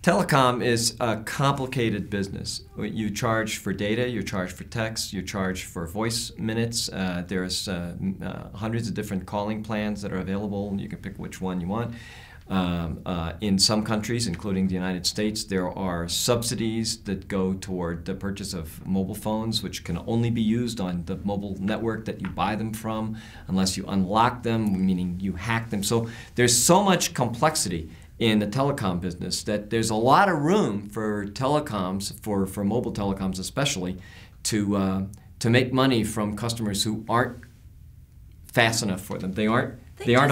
Telecom is a complicated business. You charge for data, you charge for text, you charge for voice minutes. There's hundreds of different calling plans that are available, and you can pick which one you want. In some countries, including the United States, there are subsidies that go toward the purchase of mobile phones, which can only be used on the mobile network that you buy them from, unless you unlock them, meaning you hack them. So there's so much complexity in the telecom business that there's a lot of room for telecoms, for mobile telecoms especially, to make money from customers who aren't fast enough for them. They aren't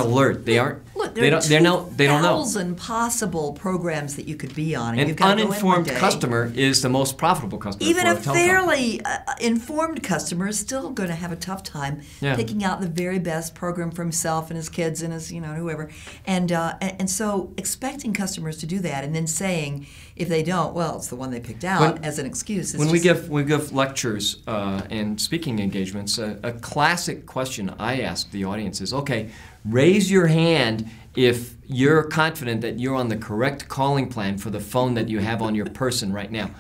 alert. They aren't. Look, they don't know. 2,000 possible programs that you could be on. An uninformed customer is the most profitable customer. Even for a telecom. fairly informed customer is still going to have a tough time picking out the very best program for himself and his kids and his whoever. And so expecting customers to do that and then saying if they don't, well, it's the one they picked out as an excuse. When we give lectures and speaking engagements, a classic question I ask the audience is, okay, raise your hand if you're confident that you're on the correct calling plan for the phone that you have on your person right now.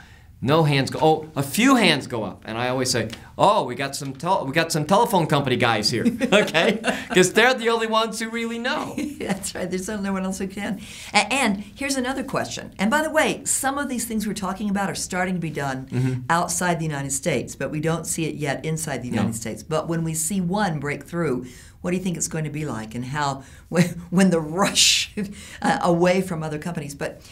No hands go. Oh, a few hands go up, and I always say, "Oh, we got some telephone company guys here, okay?" Because they're the only ones who really know. That's right. There's no one else who can. And here's another question. And by the way, some of these things we're talking about are starting to be done outside the United States, but we don't see it yet inside the United States. But when we see one break through, what do you think it's going to be like, and how when the rush away from other companies? But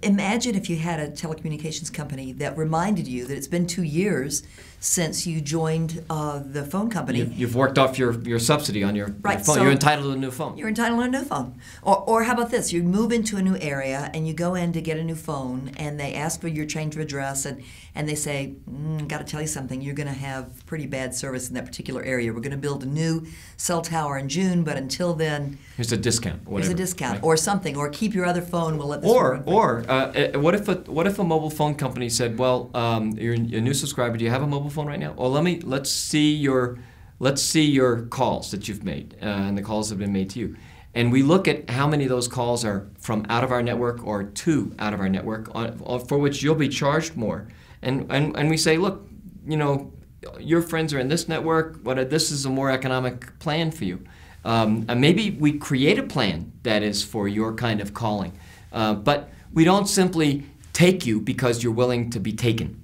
imagine if you had a telecommunications company that reminded you that it's been 2 years since you joined the phone company. You've worked off your subsidy on your phone. So you're entitled to a new phone. You're entitled to a new phone. Or how about this? You move into a new area and you go in to get a new phone and they ask for your change of address and they say, got to tell you something, you're going to have pretty bad service in that particular area. We're going to build a new cell tower in June, but until then... Here's a discount. Whatever. Here's a discount, right? Or something. Or keep your other phone, we'll let this what if a mobile phone company said, well, you're a new subscriber, do you have a mobile phone right now? Well, let's see your calls that you've made and the calls that have been made to you. And we look at how many of those calls are from out of our network or to out of our network, for which you'll be charged more. And we say, look, your friends are in this network, but this is a more economic plan for you. And maybe we create a plan that is for your kind of calling. But we don't simply take you because you're willing to be taken.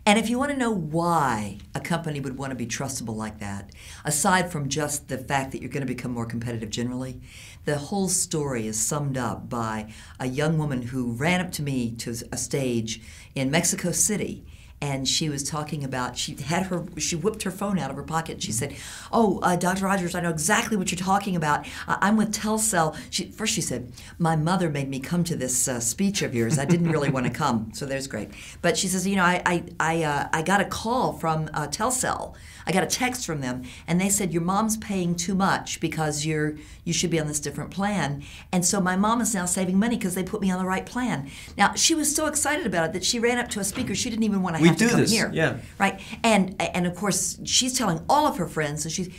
And if you want to know why a company would want to be trustable like that, aside from just the fact that you're going to become more competitive generally, the whole story is summed up by a young woman who ran up to me to a stage in Mexico City. And she was talking about, she whipped her phone out of her pocket and she said, "Oh, Dr. Rogers, I know exactly what you're talking about. I'm with Telcel." First she said, "My mother made me come to this speech of yours. I didn't really want to come." So there's great. But she says, I got a call from Telcel. I got a text from them, and they said, "Your mom's paying too much because you should be on this different plan. And so my mom is now saving money because they put me on the right plan." Now, she was so excited about it that she ran up to a speaker. She didn't even want to have to come here. Yeah. Right? And of course, she's telling all of her friends, and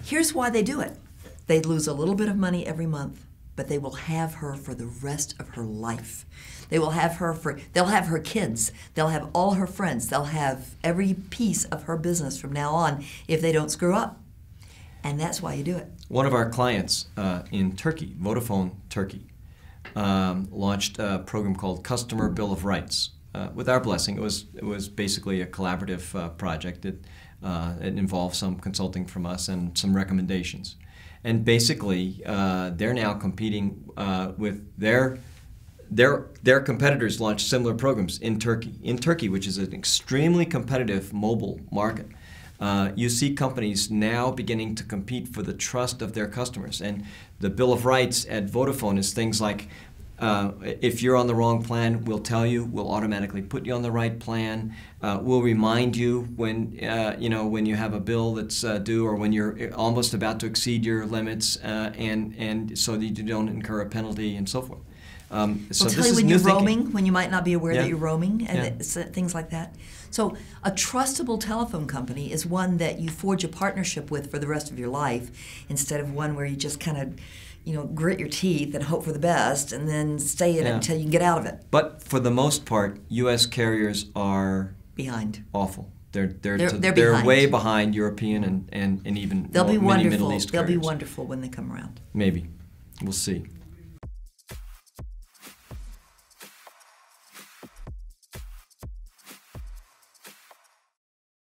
here's why they do it. They lose a little bit of money every month, but they will have her for the rest of her life. They'll have her kids, they'll have all her friends, they'll have every piece of her business from now on if they don't screw up. And that's why you do it. One of our clients in Turkey, Vodafone Turkey, launched a program called Customer Bill of Rights. With our blessing, it was basically a collaborative project. It involved some consulting from us and some recommendations. And basically, they're now competing with their competitors launched similar programs in Turkey. In Turkey, which is an extremely competitive mobile market, you see companies now beginning to compete for the trust of their customers. And the Bill of Rights at Vodafone is things like, if you're on the wrong plan, we'll tell you. We'll automatically put you on the right plan. We'll remind you when when you have a bill that's due or when you're almost about to exceed your limits, and so that you don't incur a penalty and so forth. So we'll tell you when you're roaming, when you might not be aware that you're roaming, and things like that. So a trustable telephone company is one that you forge a partnership with for the rest of your life, instead of one where you just kind of, grit your teeth and hope for the best, and then stay in it Yeah. until you can get out of it. But for the most part, U.S. carriers are Behind. awful. They're behind. way behind European and even They'll be many wonderful. Middle East They'll be carriers. wonderful when they come around. Maybe. We'll see.